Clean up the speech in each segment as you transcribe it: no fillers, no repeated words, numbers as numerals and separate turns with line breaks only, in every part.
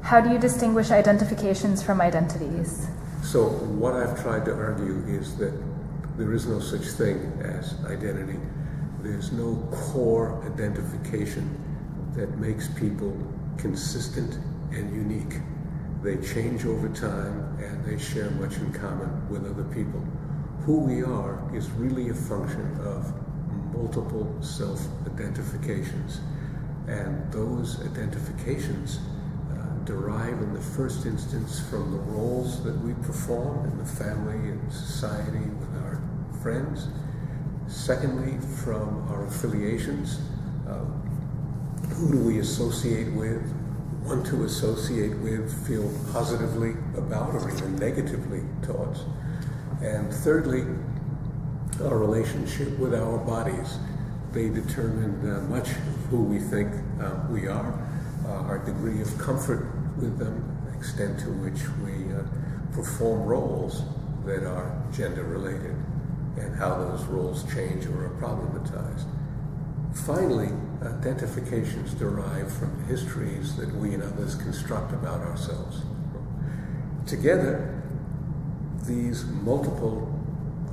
How do you distinguish identifications from identities?
So what I've tried to argue is that there is no such thing as identity. There's no core identification that makes people consistent and unique. They change over time and they share much in common with other people. Who we are is really a function of multiple self-identifications. And those identifications derive in the first instance from the roles that we perform in the family and society with our friends. Secondly, from our affiliations. Who do we associate with, want to associate with, feel positively about, or even negatively towards? And thirdly, our relationship with our bodies. They determine much of who we think we are, our degree of comfort with them, the extent to which we perform roles that are gender-related, and how those roles change or are problematized. Finally, identifications derive from histories that we and others construct about ourselves. Together, these multiple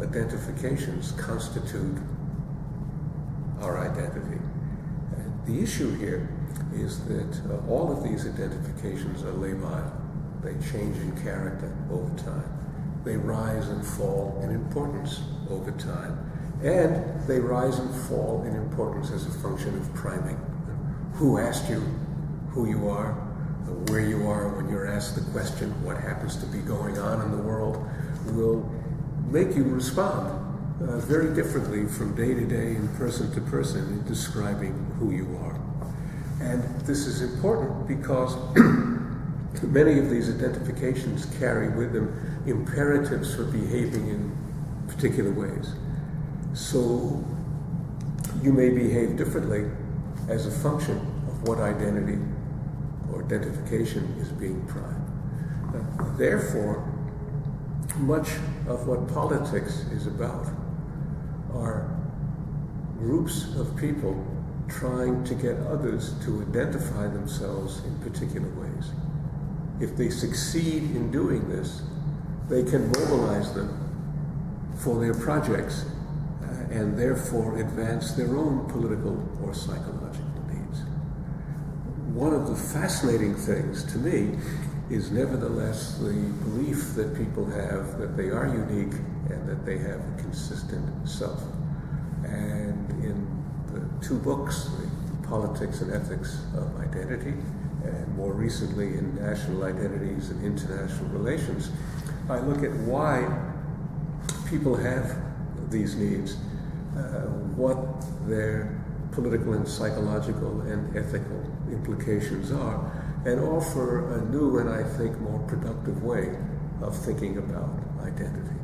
identifications constitute our identity. And the issue here is that all of these identifications are labile. They change in character over time. They rise and fall in importance over time. And they rise and fall in importance as a function of priming. Who asked you who you are, where you are when you're asked the question, what happens to be going on in the world, will make you respond very differently from day to day and person to person in describing who you are. And this is important because many of these identifications carry with them imperatives for behaving in particular ways. So you may behave differently as a function of what identity or identification is being primed. Therefore, much of what politics is about are groups of people trying to get others to identify themselves in particular ways. If they succeed in doing this, they can mobilize them for their projects and therefore advance their own political or psychological needs. One of the fascinating things to me is nevertheless the belief that people have that they are unique and that they have a consistent self. And in the two books, The Politics and Ethics of Identity, and more recently in National Identities and International Relations, I look at why people have these needs, what their political and psychological and ethical implications are, and offer a new and I think more productive way of thinking about identity.